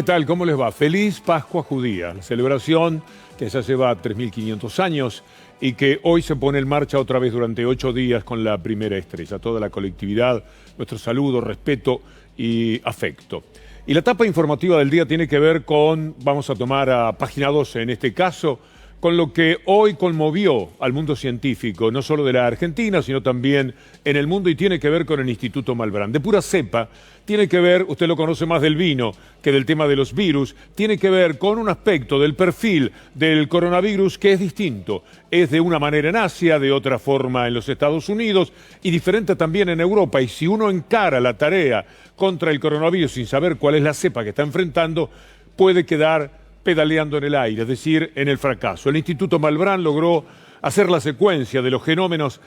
¿Qué tal? ¿Cómo les va? Feliz Pascua Judía, la celebración que ya lleva 3.500 años y que hoy se pone en marcha otra vez durante 8 días con la primera estrella. Toda la colectividad, nuestro saludo, respeto y afecto. Y la etapa informativa del día tiene que ver con, vamos a tomar a Página 12 en este caso, con lo que hoy conmovió al mundo científico, no solo de la Argentina, sino también en el mundo, y tiene que ver con el Instituto Malbrán. De pura cepa, tiene que ver, usted lo conoce más del vino que del tema de los virus, tiene que ver con un aspecto del perfil del coronavirus que es distinto. Es de una manera en Asia, de otra forma en los Estados Unidos y diferente también en Europa. Y si uno encara la tarea contra el coronavirus sin saber cuál es la cepa que está enfrentando, puede quedar pedaleando en el aire, es decir, en el fracaso. El Instituto Malbrán logró hacer la secuencia de los genomas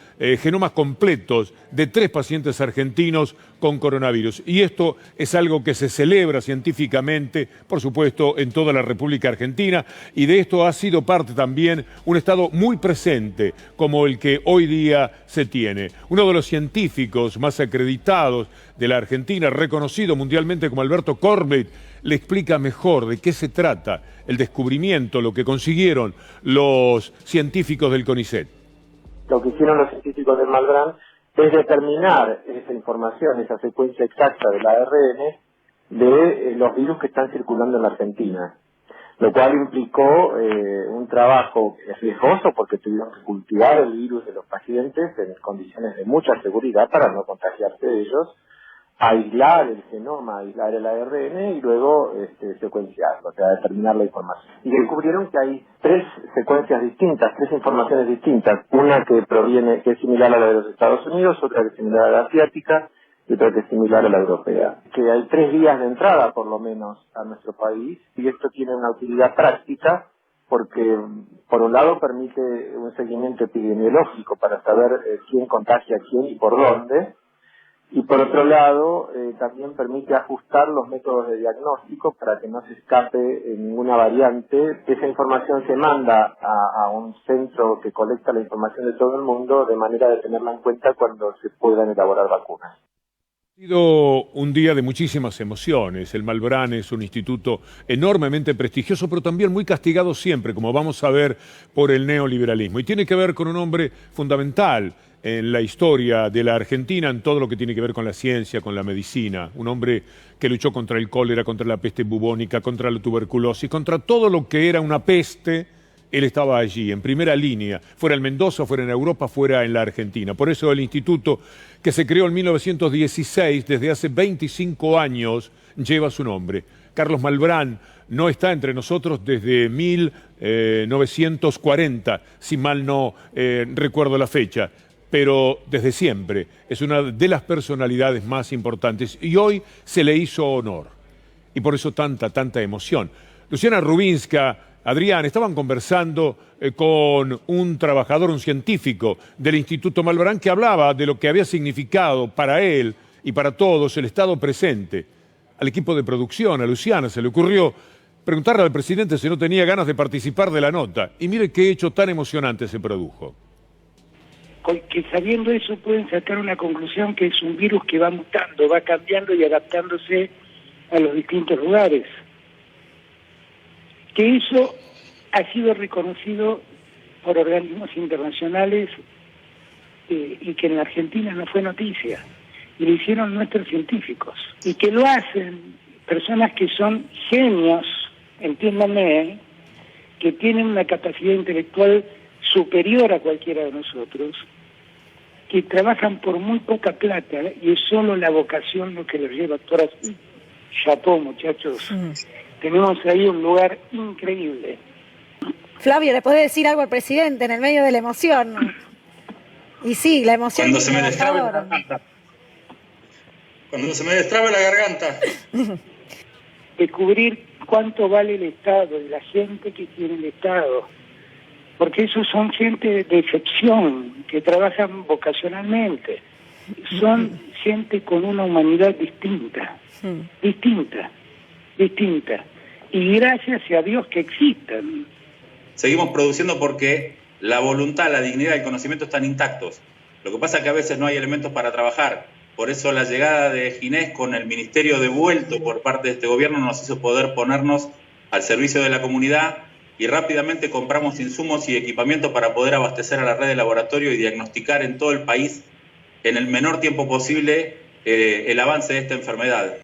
completos de 3 pacientes argentinos con coronavirus. Y esto es algo que se celebra científicamente, por supuesto, en toda la República Argentina, y de esto ha sido parte también un Estado muy presente como el que hoy día se tiene. Uno de los científicos más acreditados de la Argentina, reconocido mundialmente como Alberto Corbett, le explica mejor de qué se trata el descubrimiento, lo que consiguieron los científicos del CONICET. Lo que hicieron los científicos del Malbrán es determinar esa información, esa secuencia exacta del ARN de los virus que están circulando en la Argentina, lo cual implicó un trabajo riesgoso porque tuvieron que cultivar el virus de los pacientes en condiciones de mucha seguridad para no contagiarse de ellos, aislar el genoma, aislar el ARN y luego secuenciarlo, o sea, determinar la información. Y descubrieron que hay 3 secuencias distintas, 3 informaciones distintas, una que es similar a la de los Estados Unidos, otra que es similar a la asiática y otra que es similar a la europea. Que hay 3 vías de entrada, por lo menos, a nuestro país, y esto tiene una utilidad práctica porque, por un lado, permite un seguimiento epidemiológico para saber quién contagia a quién y por dónde. Y por otro lado, también permite ajustar los métodos de diagnóstico para que no se escape ninguna variante. Esa información se manda a un centro que colecta la información de todo el mundo de manera de tenerla en cuenta cuando se puedan elaborar vacunas. Ha sido un día de muchísimas emociones. El Malbrán es un instituto enormemente prestigioso, pero también muy castigado siempre, como vamos a ver, por el neoliberalismo. Y tiene que ver con un hombre fundamental en la historia de la Argentina, en todo lo que tiene que ver con la ciencia, con la medicina. Un hombre que luchó contra el cólera, contra la peste bubónica, contra la tuberculosis, contra todo lo que era una peste. Él estaba allí, en primera línea, fuera en Mendoza, fuera en Europa, fuera en la Argentina. Por eso el instituto, que se creó en 1916, desde hace 25 años, lleva su nombre. Carlos Malbrán no está entre nosotros desde 1940, si mal no recuerdo la fecha, pero desde siempre es una de las personalidades más importantes y hoy se le hizo honor. Y por eso tanta emoción. Luciana Rubinska, Adrián, estaban conversando con un trabajador, un científico del Instituto Malbrán que hablaba de lo que había significado para él y para todos el estado presente. Al equipo de producción, a Luciana, se le ocurrió preguntarle al presidente si no tenía ganas de participar de la nota. Y mire qué hecho tan emocionante se produjo. Que sabiendo eso pueden sacar una conclusión que es un virus que va mutando, va cambiando y adaptándose a los distintos lugares. Que eso ha sido reconocido por organismos internacionales y que en la Argentina no fue noticia. Y lo hicieron nuestros científicos. Y que lo hacen personas que son genios, entiéndanme, que tienen una capacidad intelectual superior a cualquiera de nosotros, que trabajan por muy poca plata y es solo la vocación lo que los lleva a actuar así. Chapó, muchachos. Tenemos ahí un lugar increíble. Flavio, ¿le podés decir algo al presidente en el medio de la emoción? Y sí, la emoción... Cuando se me destrabe la garganta. Cuando se me destrabe la garganta. Descubrir cuánto vale el Estado y la gente que tiene el Estado. Porque esos son gente de excepción, que trabajan vocacionalmente. Son gente con una humanidad distinta. Distinta. Y gracias a Dios que existan. Seguimos produciendo porque la voluntad, la dignidad y el conocimiento están intactos. Lo que pasa es que a veces no hay elementos para trabajar. Por eso la llegada de Ginés con el ministerio devuelto por parte de este gobierno nos hizo poder ponernos al servicio de la comunidad y rápidamente compramos insumos y equipamiento para poder abastecer a la red de laboratorio y diagnosticar en todo el país en el menor tiempo posible el avance de esta enfermedad.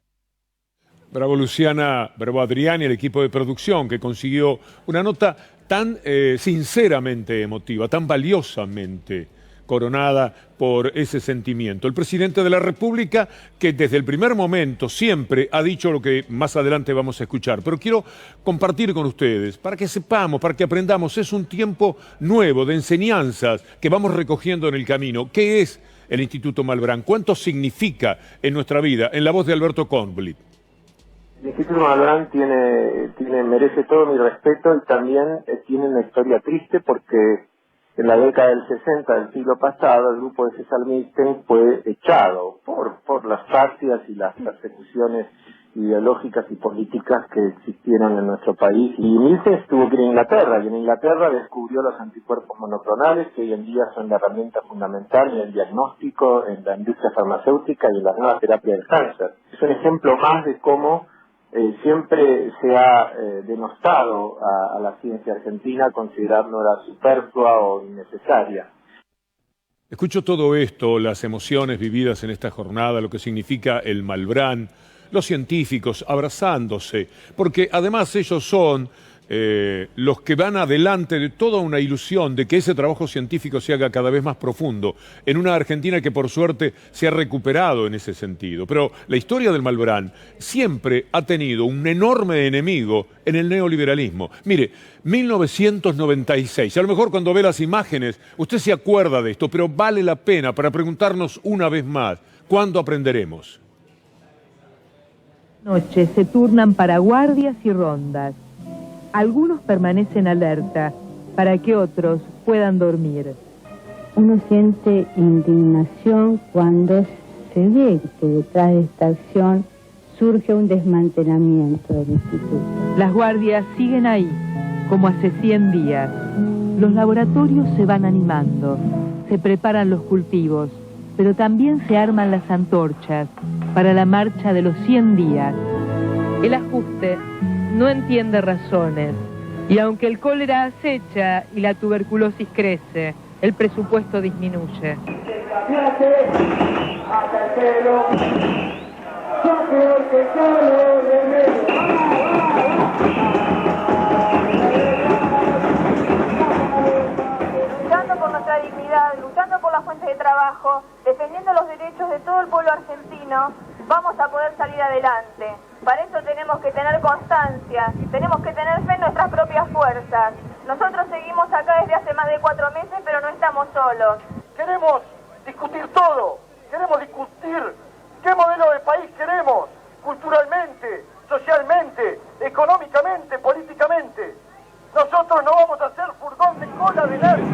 Bravo Luciana, bravo Adrián y el equipo de producción que consiguió una nota tan sinceramente emotiva, tan valiosamente coronada por ese sentimiento. El presidente de la República, que desde el primer momento siempre ha dicho lo que más adelante vamos a escuchar, pero quiero compartir con ustedes, para que sepamos, para que aprendamos, es un tiempo nuevo de enseñanzas que vamos recogiendo en el camino. ¿Qué es el Instituto Malbrán? ¿Cuánto significa en nuestra vida? En la voz de Alberto Kornblit. El Instituto Malbrán merece todo mi respeto y también tiene una historia triste porque en la década del 60 del siglo pasado el grupo de César Milstein fue echado por las fascias y las persecuciones ideológicas y políticas que existieron en nuestro país. Y Milstein tuvo que ir a Inglaterra, y en Inglaterra descubrió los anticuerpos monoclonales, que hoy en día son la herramienta fundamental en el diagnóstico, en la industria farmacéutica y en la nueva terapia del cáncer. Es un ejemplo más de cómo siempre se ha denostado a la ciencia argentina, considerándola superflua o innecesaria. Escucho todo esto, las emociones vividas en esta jornada, lo que significa el Malbrán, los científicos abrazándose, porque además ellos son los que van adelante de toda una ilusión de que ese trabajo científico se haga cada vez más profundo en una Argentina que por suerte se ha recuperado en ese sentido. Pero la historia del Malbrán siempre ha tenido un enorme enemigo en el neoliberalismo. Mire, 1996, a lo mejor cuando ve las imágenes usted se acuerda de esto, pero vale la pena para preguntarnos una vez más, ¿cuándo aprenderemos? Noche se turnan para guardias y rondas. Algunos permanecen alerta para que otros puedan dormir. Uno siente indignación cuando se ve que detrás de esta acción surge un desmantelamiento del instituto. Las guardias siguen ahí, como hace 100 días. Los laboratorios se van animando, se preparan los cultivos, pero también se arman las antorchas para la marcha de los 100 días. El ajuste no entiende razones, y aunque el cólera acecha y la tuberculosis crece, el presupuesto disminuye. Luchando por nuestra dignidad, luchando por las fuentes de trabajo, defendiendo los derechos de todo el pueblo argentino, vamos a poder salir adelante. Para eso tenemos que tener constancia, tenemos que tener fe en nuestras propias fuerzas. Nosotros seguimos acá desde hace más de 4 meses, pero no estamos solos. Queremos discutir todo, queremos discutir qué modelo de país queremos, culturalmente, socialmente, económicamente, políticamente. Nosotros no vamos a ser furgón de cola de nadie.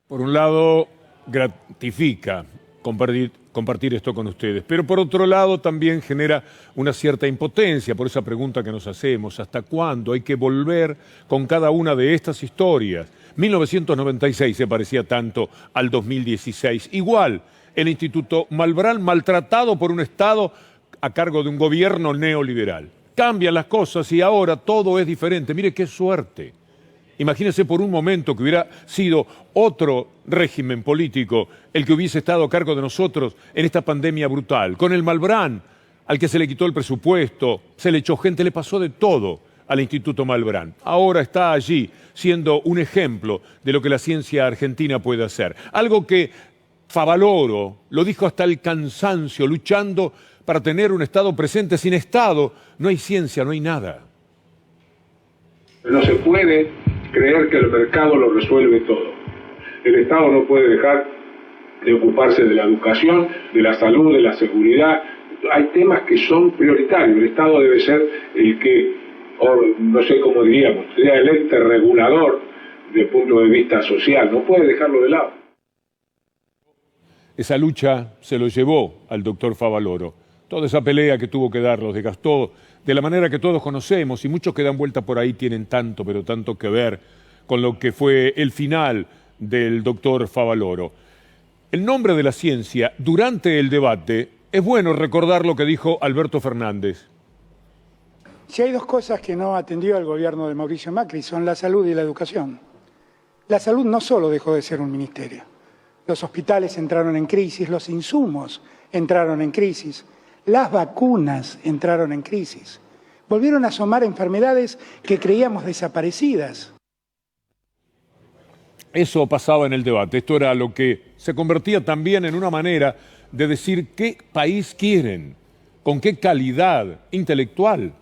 Por un lado, gratifica compartir esto con ustedes, pero por otro lado también genera una cierta impotencia por esa pregunta que nos hacemos: ¿hasta cuándo hay que volver con cada una de estas historias? 1996 se parecía tanto al 2016. Igual, el Instituto Malbrán maltratado por un Estado a cargo de un gobierno neoliberal. Cambian las cosas y ahora todo es diferente. Mire qué suerte. Imagínense por un momento que hubiera sido otro régimen político el que hubiese estado a cargo de nosotros en esta pandemia brutal. Con el Malbrán, al que se le quitó el presupuesto, se le echó gente, le pasó de todo al Instituto Malbrán. Ahora está allí siendo un ejemplo de lo que la ciencia argentina puede hacer. Algo que Favaloro lo dijo hasta el cansancio, luchando para tener un Estado presente. Sin Estado no hay ciencia, no hay nada. No se puede creer que el mercado lo resuelve todo. El Estado no puede dejar de ocuparse de la educación, de la salud, de la seguridad. Hay temas que son prioritarios. El Estado debe ser el que, o no sé cómo diríamos, sea el ente regulador desde el punto de vista social. No puede dejarlo de lado. Esa lucha se lo llevó al doctor Favaloro. Toda esa pelea que tuvo que dar los desgastó de la manera que todos conocemos, y muchos que dan vuelta por ahí tienen tanto, pero tanto que ver con lo que fue el final del doctor Favaloro. el nombre de la ciencia durante el debate, es bueno recordar lo que dijo Alberto Fernández. Si hay dos cosas que no atendió el gobierno de Mauricio Macri, son la salud y la educación. La salud no solo dejó de ser un ministerio. Los hospitales entraron en crisis, los insumos entraron en crisis, las vacunas entraron en crisis. Volvieron a asomar enfermedades que creíamos desaparecidas. Eso pasaba en el debate. Esto era lo que se convertía también en una manera de decir qué país quieren, con qué calidad intelectual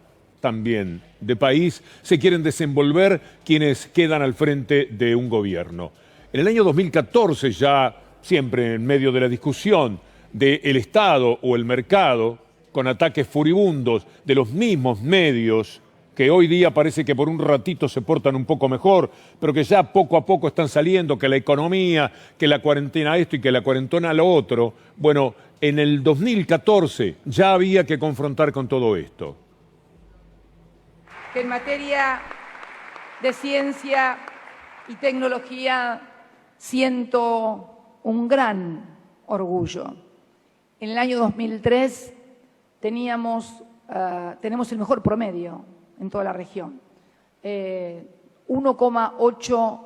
también de país se quieren desenvolver quienes quedan al frente de un gobierno. En el año 2014, ya siempre en medio de la discusión del Estado o el mercado, con ataques furibundos de los mismos medios que hoy día parece que por un ratito se portan un poco mejor, pero que ya poco a poco están saliendo, que la economía, que la cuarentena esto y que la cuarentena lo otro. Bueno, en el 2014 ya había que confrontar con todo esto. Que en materia de ciencia y tecnología siento un gran orgullo. En el año 2003 tenemos el mejor promedio en toda la región. 1,8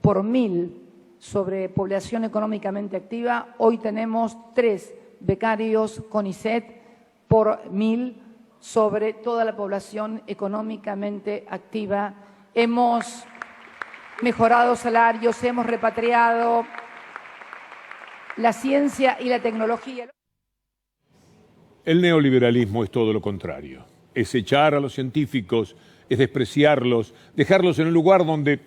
por 1000 sobre población económicamente activa. Hoy tenemos 3 becarios CONICET por 1000 sobre toda la población económicamente activa. Hemos mejorado salarios, hemos repatriado la ciencia y la tecnología. El neoliberalismo es todo lo contrario. Es echar a los científicos, es despreciarlos, dejarlos en un lugar donde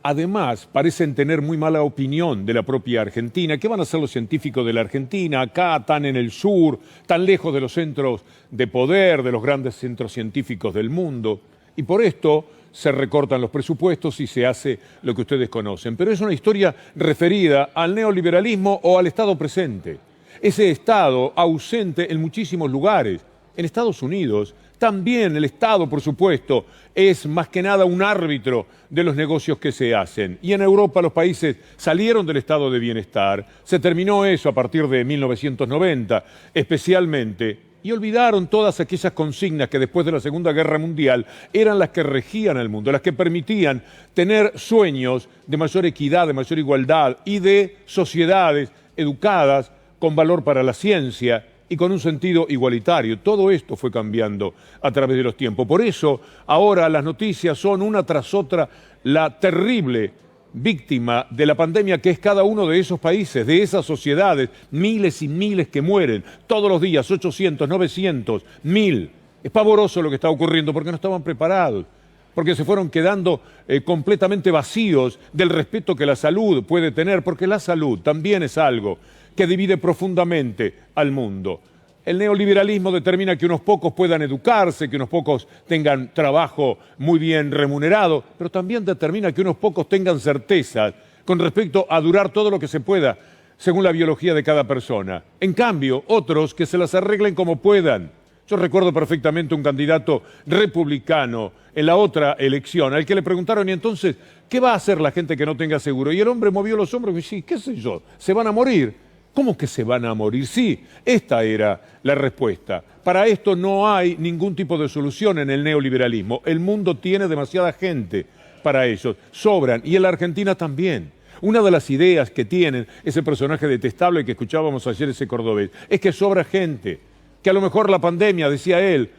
además parecen tener muy mala opinión de la propia Argentina. ¿Qué van a hacer los científicos de la Argentina acá, tan en el sur, tan lejos de los centros de poder, de los grandes centros científicos del mundo? Y por esto se recortan los presupuestos y se hace lo que ustedes conocen. Pero es una historia referida al neoliberalismo o al Estado presente. Ese Estado ausente en muchísimos lugares. En Estados Unidos también el Estado, por supuesto, es más que nada un árbitro de los negocios que se hacen. Y en Europa los países salieron del estado de bienestar. Se terminó eso a partir de 1990, especialmente. Y olvidaron todas aquellas consignas que después de la Segunda Guerra Mundial eran las que regían al mundo, las que permitían tener sueños de mayor equidad, de mayor igualdad y de sociedades educadas con valor para la ciencia y con un sentido igualitario. Todo esto fue cambiando a través de los tiempos. Por eso, ahora las noticias son una tras otra la terrible víctima de la pandemia que es cada uno de esos países, de esas sociedades, miles y miles que mueren todos los días, 800, 900, 1000. Es pavoroso lo que está ocurriendo porque no estaban preparados, porque se fueron quedando completamente vacíos del respeto que la salud puede tener, porque la salud también es algo que divide profundamente al mundo. El neoliberalismo determina que unos pocos puedan educarse, que unos pocos tengan trabajo muy bien remunerado, pero también determina que unos pocos tengan certezas con respecto a durar todo lo que se pueda, según la biología de cada persona. En cambio, otros que se las arreglen como puedan. Yo recuerdo perfectamente un candidato republicano en la otra elección, al que le preguntaron, y entonces, ¿qué va a hacer la gente que no tenga seguro? Y el hombre movió los hombros y dijo, ¿qué sé yo? ¿Se van a morir? ¿Cómo que se van a morir? Sí, esta era la respuesta. Para esto no hay ningún tipo de solución en el neoliberalismo. El mundo tiene demasiada gente para ellos, sobran, y en la Argentina también. Una de las ideas que tienen ese personaje detestable que escuchábamos ayer, ese cordobés, es que sobra gente, que a lo mejor la pandemia, decía él,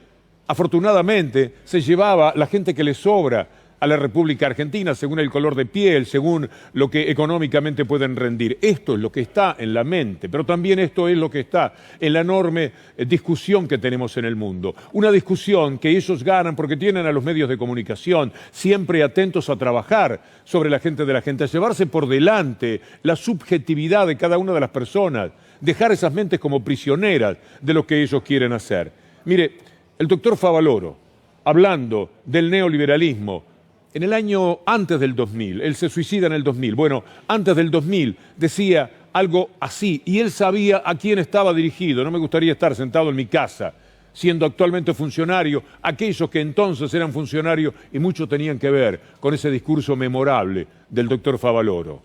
afortunadamente se llevaba la gente que le sobra a la República Argentina, según el color de piel, según lo que económicamente pueden rendir. Esto es lo que está en la mente, pero también esto es lo que está en la enorme discusión que tenemos en el mundo. Una discusión que ellos ganan porque tienen a los medios de comunicación siempre atentos a trabajar sobre la gente de la gente, a llevarse por delante la subjetividad de cada una de las personas, dejar esas mentes como prisioneras de lo que ellos quieren hacer. Mire, el doctor Favaloro, hablando del neoliberalismo, en el año antes del 2000, él se suicida en el 2000, bueno, antes del 2000 decía algo así, y él sabía a quién estaba dirigido. No me gustaría estar sentado en mi casa, siendo actualmente funcionario, aquellos que entonces eran funcionarios y mucho tenían que ver con ese discurso memorable del doctor Favaloro.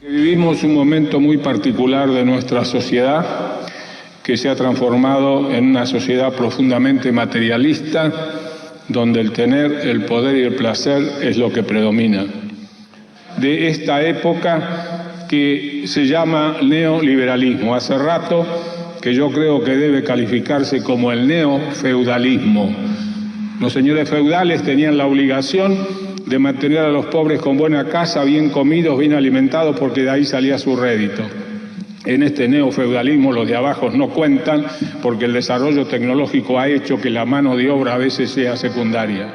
Vivimos un momento muy particular de nuestra sociedad que se ha transformado en una sociedad profundamente materialista, donde el tener, el poder y el placer es lo que predomina. De esta época que se llama neoliberalismo. Hace rato que yo creo que debe calificarse como el neofeudalismo. Los señores feudales tenían la obligación de mantener a los pobres con buena casa, bien comidos, bien alimentados, porque de ahí salía su rédito. En este neofeudalismo los de abajo no cuentan, porque el desarrollo tecnológico ha hecho que la mano de obra a veces sea secundaria.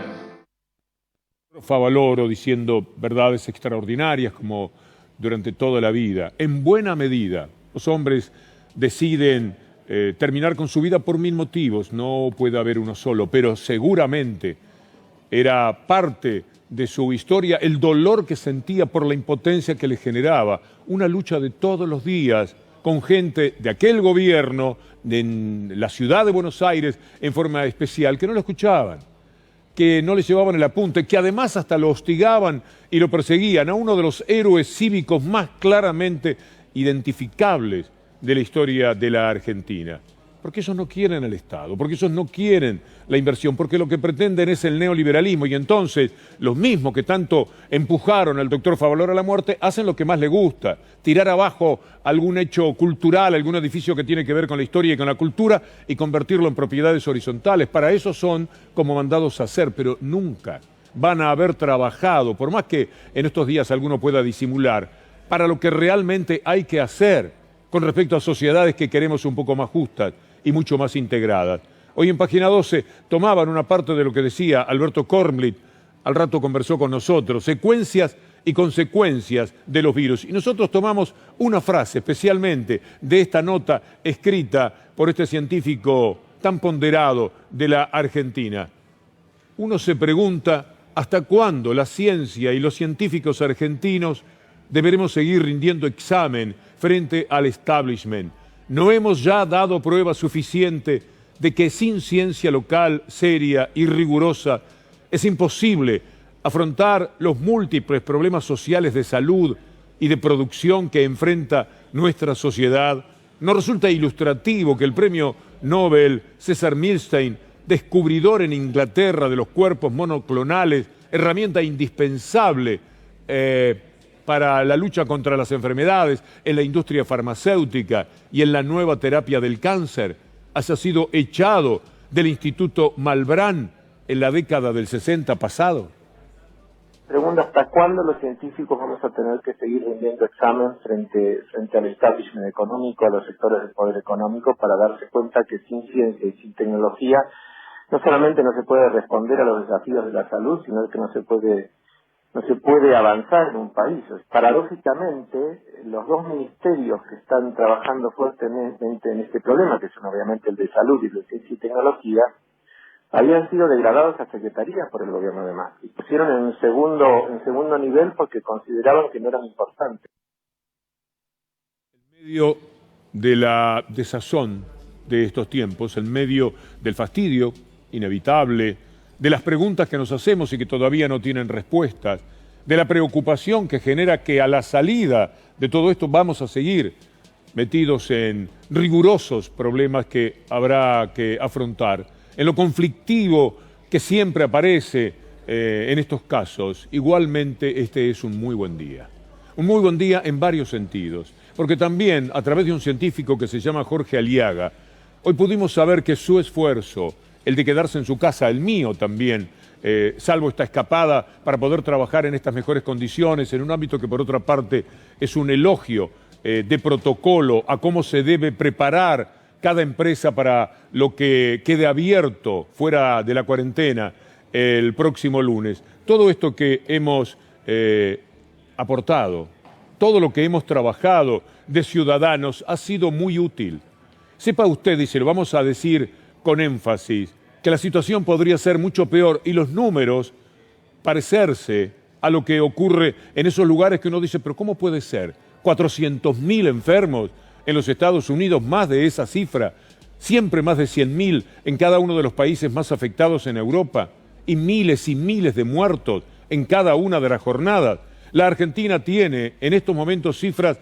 Favaloro diciendo verdades extraordinarias como durante toda la vida. En buena medida, los hombres deciden terminar con su vida por 1000 motivos, no puede haber uno solo, pero seguramente era parte de su historia el dolor que sentía por la impotencia que le generaba, una lucha de todos los días con gente de aquel gobierno, en la ciudad de Buenos Aires en forma especial, que no lo escuchaban, que no le llevaban el apunte, que además hasta lo hostigaban y lo perseguían, a uno de los héroes cívicos más claramente identificables de la historia de la Argentina. Porque ellos no quieren el Estado, porque ellos no quieren la inversión, porque lo que pretenden es el neoliberalismo, y entonces los mismos que tanto empujaron al doctor Favaloro a la muerte hacen lo que más le gusta, tirar abajo algún hecho cultural, algún edificio que tiene que ver con la historia y con la cultura y convertirlo en propiedades horizontales. Para eso son como mandados a hacer, pero nunca van a haber trabajado, por más que en estos días alguno pueda disimular, para lo que realmente hay que hacer con respecto a sociedades que queremos un poco más justas y mucho más integradas. Hoy en Página 12 tomaban una parte de lo que decía Alberto Kornblit, al rato conversó con nosotros, secuencias y consecuencias de los virus. Y nosotros tomamos una frase especialmente de esta nota escrita por este científico tan ponderado de la Argentina. Uno se pregunta hasta cuándo la ciencia y los científicos argentinos deberemos seguir rindiendo examen frente al establishment. ¿No hemos ya dado prueba suficiente de que sin ciencia local seria y rigurosa es imposible afrontar los múltiples problemas sociales de salud y de producción que enfrenta nuestra sociedad? ¿No resulta ilustrativo que el premio Nobel César Milstein, descubridor en Inglaterra de los cuerpos monoclonales, herramienta indispensable para la lucha contra las enfermedades en la industria farmacéutica y en la nueva terapia del cáncer, haya sido echado del Instituto Malbrán en la década del 60 pasado? Pregunta, ¿hasta cuándo los científicos vamos a tener que seguir rindiendo examen frente al establishment económico, a los sectores del poder económico, para darse cuenta que sin ciencia y sin tecnología no solamente no se puede responder a los desafíos de la salud, sino que no se puede avanzar en un país? Paradójicamente, los dos ministerios que están trabajando fuertemente en este problema, que son obviamente el de salud y el de ciencia y tecnología, habían sido degradados a secretarías por el gobierno de Macri. Pusieron en segundo nivel porque consideraban que no eran importantes. En medio de la desazón de estos tiempos, en medio del fastidio inevitable, de las preguntas que nos hacemos y que todavía no tienen respuestas, de la preocupación que genera que a la salida de todo esto vamos a seguir metidos en rigurosos problemas que habrá que afrontar, en lo conflictivo que siempre aparece en estos casos. Igualmente este es un muy buen día. Un muy buen día en varios sentidos, porque también a través de un científico que se llama Jorge Aliaga, hoy pudimos saber que su esfuerzo, el de quedarse en su casa, el mío también, salvo esta escapada para poder trabajar en estas mejores condiciones, en un ámbito que por otra parte es un elogio de protocolo a cómo se debe preparar cada empresa para lo que quede abierto fuera de la cuarentena el próximo lunes. Todo esto que hemos aportado, todo lo que hemos trabajado de ciudadanos ha sido muy útil. Sepa usted, y se lo vamos a decir con énfasis, que la situación podría ser mucho peor y los números parecerse a lo que ocurre en esos lugares que uno dice, pero ¿cómo puede ser? 400.000 enfermos en los Estados Unidos, más de esa cifra, siempre más de 100.000 en cada uno de los países más afectados en Europa y miles de muertos en cada una de las jornadas. La Argentina tiene en estos momentos cifras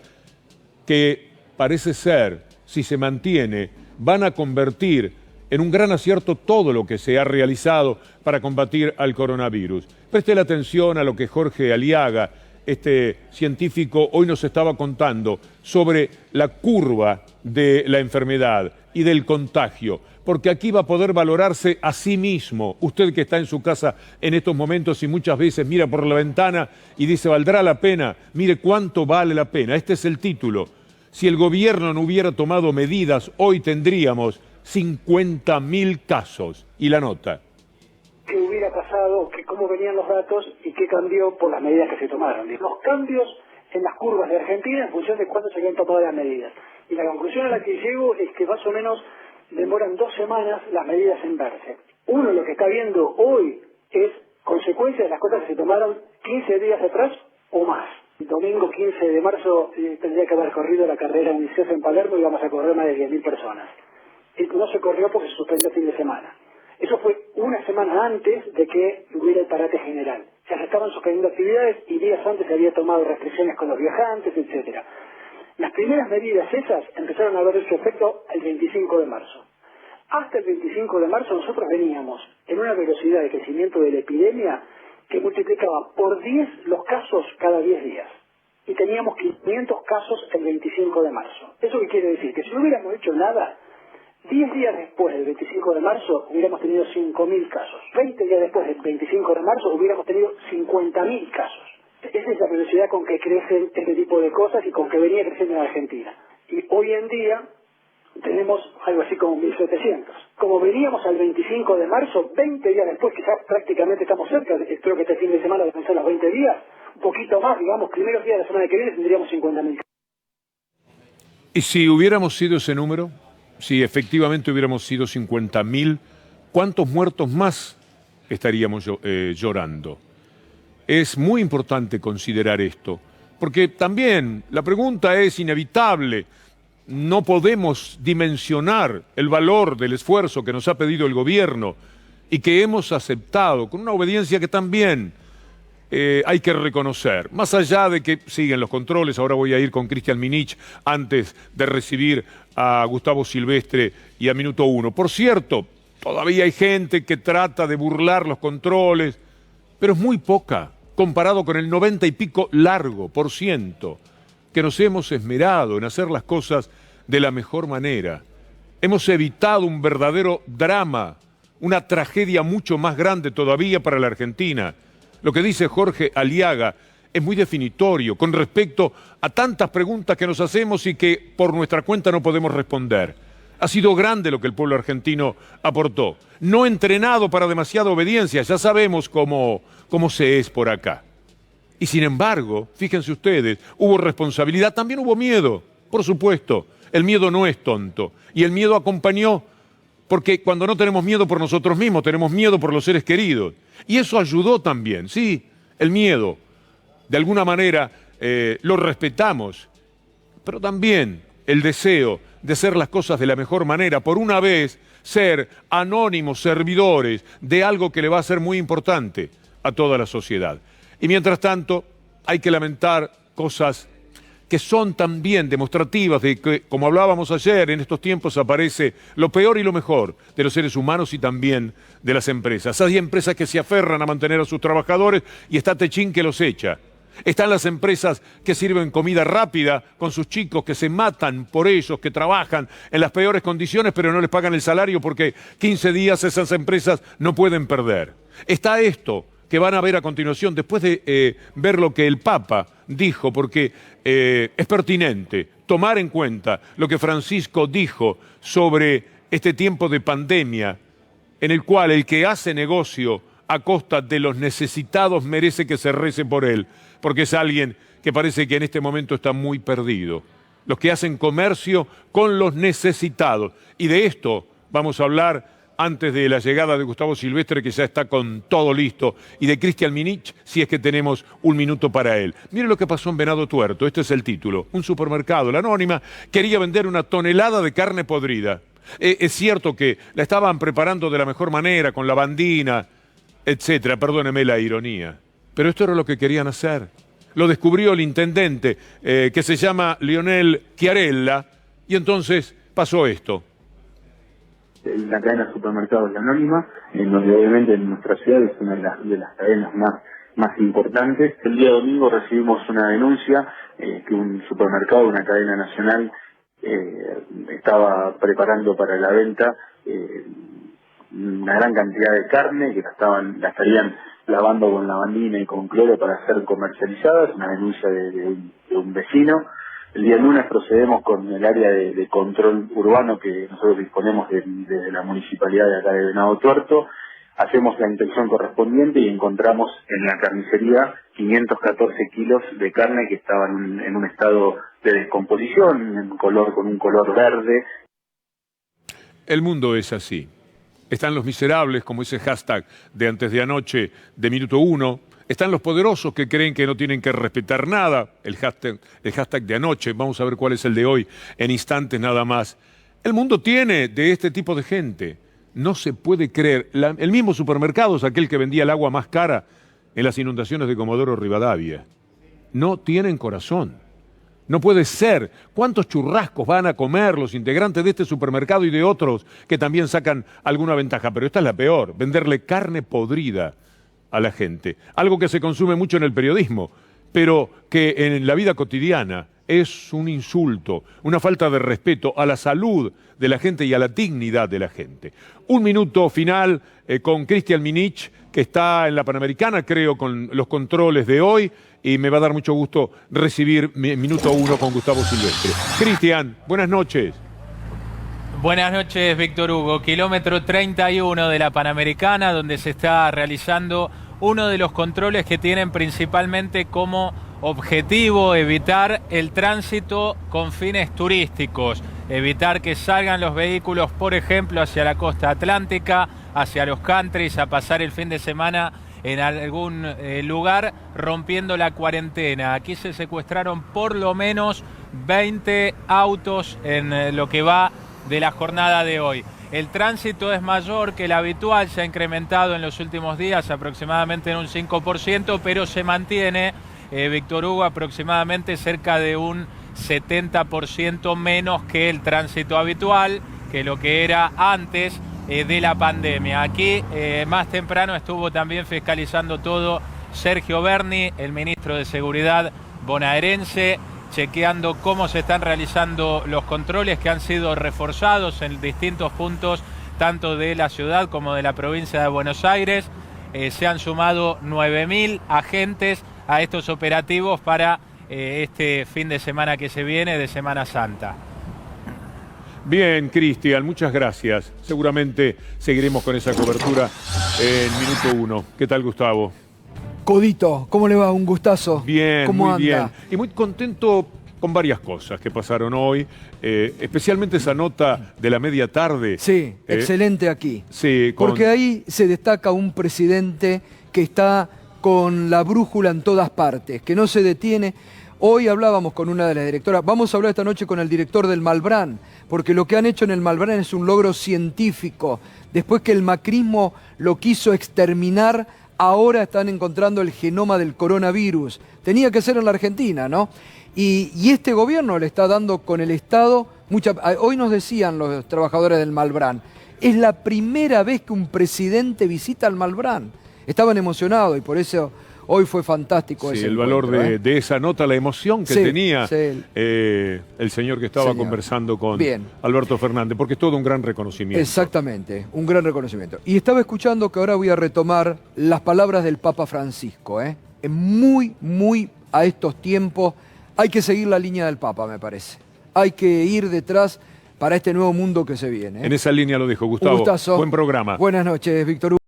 que parece ser, si se mantiene, van a convertir en un gran acierto todo lo que se ha realizado para combatir al coronavirus. Preste la atención a lo que Jorge Aliaga, este científico, hoy nos estaba contando sobre la curva de la enfermedad y del contagio, porque aquí va a poder valorarse a sí mismo. Usted que está en su casa en estos momentos y muchas veces mira por la ventana y dice, ¿valdrá la pena? Mire cuánto vale la pena. Este es el título. Si el gobierno no hubiera tomado medidas, hoy tendríamos 50.000 casos. Y la nota. ¿Qué hubiera pasado? ¿Cómo venían los datos? ¿Y qué cambió por las medidas que se tomaron? Los cambios en las curvas de Argentina en función de cuándo se habían tomado las medidas. Y la conclusión a la que llego es que más o menos demoran 2 semanas las medidas en verse. Uno lo que está viendo hoy es consecuencia de las cosas que se tomaron 15 días atrás o más. El domingo 15 de marzo tendría que haber corrido la carrera UNICEF en Palermo y íbamos a correr más de 10.000 personas. Y no se corrió porque se suspendió el fin de semana. Eso fue una semana antes de que hubiera el parate general. Ya se estaban suspendiendo actividades y días antes se había tomado restricciones con los viajantes, etcétera. Las primeras medidas esas empezaron a ver su efecto el 25 de marzo. Hasta el 25 de marzo nosotros veníamos en una velocidad de crecimiento de la epidemia que multiplicaba por 10 los casos cada 10 días. Y teníamos 500 casos el 25 de marzo. ¿Eso qué quiere decir? Que si no hubiéramos hecho nada, 10 días después del 25 de marzo hubiéramos tenido 5.000 casos. 20 días después del 25 de marzo hubiéramos tenido 50.000 casos. Esa es la velocidad con que crecen este tipo de cosas y con que venía creciendo en Argentina. Y hoy en día tenemos algo así como 1.700. Como veníamos al 25 de marzo, 20 días después, que ya prácticamente estamos cerca, creo que este fin de semana alcanzó los 20 días, un poquito más, digamos, primeros días de la semana que viene tendríamos 50.000. ¿Y si hubiéramos sido ese número? Si efectivamente hubiéramos sido 50.000, ¿cuántos muertos más estaríamos llorando? Es muy importante considerar esto, porque también la pregunta es inevitable. No podemos dimensionar el valor del esfuerzo que nos ha pedido el gobierno y que hemos aceptado con una obediencia que también hay que reconocer. Más allá de que siguen los controles, ahora voy a ir con Cristian Minich antes de recibir a Gustavo Silvestre y a Minuto 1. Por cierto, todavía hay gente que trata de burlar los controles, pero es muy poca comparado con el 90 y pico largo por ciento que nos hemos esmerado en hacer las cosas de la mejor manera. Hemos evitado un verdadero drama, una tragedia mucho más grande todavía para la Argentina. Lo que dice Jorge Aliaga es muy definitorio con respecto a tantas preguntas que nos hacemos y que por nuestra cuenta no podemos responder. Ha sido grande lo que el pueblo argentino aportó. No entrenado para demasiada obediencia, ya sabemos cómo se es por acá. Y sin embargo, fíjense ustedes, hubo responsabilidad, también hubo miedo, por supuesto. El miedo no es tonto. Y el miedo acompañó, porque cuando no tenemos miedo por nosotros mismos, tenemos miedo por los seres queridos. Y eso ayudó también, sí, el miedo. De alguna manera lo respetamos, pero también el deseo de hacer las cosas de la mejor manera, por una vez ser anónimos servidores de algo que le va a ser muy importante a toda la sociedad. Y mientras tanto, hay que lamentar cosas que son también demostrativas de que, como hablábamos ayer, en estos tiempos aparece lo peor y lo mejor de los seres humanos y también de las empresas. Hay empresas que se aferran a mantener a sus trabajadores y está Techín que los echa. Están las empresas que sirven comida rápida con sus chicos que se matan por ellos, que trabajan en las peores condiciones pero no les pagan el salario porque 15 días esas empresas no pueden perder. Está esto que van a ver a continuación, después de ver lo que el Papa dijo, porque es pertinente tomar en cuenta lo que Francisco dijo sobre este tiempo de pandemia, en el cual el que hace negocio a costa de los necesitados merece que se rece por él, porque es alguien que parece que en este momento está muy perdido. Los que hacen comercio con los necesitados. Y de esto vamos a hablar antes de la llegada de Gustavo Silvestre, que ya está con todo listo, y de Cristian Minich, si es que tenemos un minuto para él. Mire lo que pasó en Venado Tuerto, este es el título. Un supermercado, la Anónima, quería vender 1 tonelada de carne podrida. Es cierto que la estaban preparando de la mejor manera, con lavandina, etcétera, perdóneme la ironía. Pero esto era lo que querían hacer. lo descubrió el intendente, que se llama Lionel Chiarella, y entonces pasó esto. La cadena de supermercados La Anónima, en donde obviamente en nuestra ciudad es una de las cadenas más importantes. El día domingo recibimos una denuncia que un supermercado, una cadena nacional, estaba preparando para la venta una gran cantidad de carne que la estarían lavando con lavandina y con cloro para ser comercializada. Es una denuncia de un vecino. El día lunes procedemos con el área de control urbano que nosotros disponemos desde la municipalidad de acá de Venado Tuerto. Hacemos la inspección correspondiente y encontramos en la carnicería 514 kilos de carne que estaban en un estado de descomposición, con un color verde. El mundo es así. Están los miserables, como ese hashtag de antes de anoche, de Minuto 1. Están los poderosos que creen que no tienen que respetar nada. El hashtag de anoche, vamos a ver cuál es el de hoy, en instantes nada más. El mundo tiene de este tipo de gente. No se puede creer. El mismo supermercado es aquel que vendía el agua más cara en las inundaciones de Comodoro Rivadavia. No tienen corazón. No puede ser. ¿Cuántos churrascos van a comer los integrantes de este supermercado y de otros que también sacan alguna ventaja? Pero esta es la peor, venderle carne podrida a la gente. Algo que se consume mucho en el periodismo, pero que en la vida cotidiana es un insulto, una falta de respeto a la salud de la gente y a la dignidad de la gente. Un minuto final con Cristian Minich, que está en la Panamericana, creo, con los controles de hoy, y me va a dar mucho gusto recibir Minuto 1 con Gustavo Silvestre. Cristian, buenas noches. Buenas noches, Víctor Hugo. Kilómetro 31 de la Panamericana, donde se está realizando uno de los controles que tienen principalmente como objetivo evitar el tránsito con fines turísticos, evitar que salgan los vehículos, por ejemplo, hacia la costa atlántica, hacia los countries, a pasar el fin de semana en algún lugar rompiendo la cuarentena. Aquí se secuestraron por lo menos 20 autos en lo que va de la jornada de hoy. El tránsito es mayor que el habitual, se ha incrementado en los últimos días aproximadamente en un 5%, pero se mantiene, Víctor Hugo, aproximadamente cerca de un 70% menos que el tránsito habitual, que lo que era antes de la pandemia. Aquí más temprano estuvo también fiscalizando todo Sergio Berni, el ministro de Seguridad bonaerense, chequeando cómo se están realizando los controles que han sido reforzados en distintos puntos, tanto de la ciudad como de la provincia de Buenos Aires. Se han sumado 9.000 agentes a estos operativos para este fin de semana que se viene, de Semana Santa. Bien, Cristian, muchas gracias. Seguramente seguiremos con esa cobertura en Minuto 1. ¿Qué tal, Gustavo? Codito, ¿cómo le va? Un gustazo. Bien, ¿Cómo muy anda? bien. Y muy contento con varias cosas que pasaron hoy, especialmente esa nota de la media tarde. Sí, excelente aquí. Sí, porque ahí se destaca un presidente que está con la brújula en todas partes, que no se detiene. Hoy hablábamos con una de las directoras, vamos a hablar esta noche con el director del Malbrán, porque lo que han hecho en el Malbrán es un logro científico. Después que el macrismo lo quiso exterminar, ahora están encontrando el genoma del coronavirus. Tenía que ser en la Argentina, ¿no? Y este gobierno le está dando con el Estado hoy nos decían los trabajadores del Malbrán, es la primera vez que un presidente visita el Malbrán. Estaban emocionados y por eso hoy fue fantástico ese el valor de esa nota, la emoción que tenía el señor que estaba conversando con Alberto Fernández, porque es todo un gran reconocimiento. Exactamente, un gran reconocimiento. Y estaba escuchando que ahora voy a retomar las palabras del Papa Francisco. Muy a estos tiempos hay que seguir la línea del Papa, me parece. Hay que ir detrás para este nuevo mundo que se viene. En esa línea lo dejo, Gustavo. Un gustazo. Buen programa. Buenas noches, Víctor Hugo.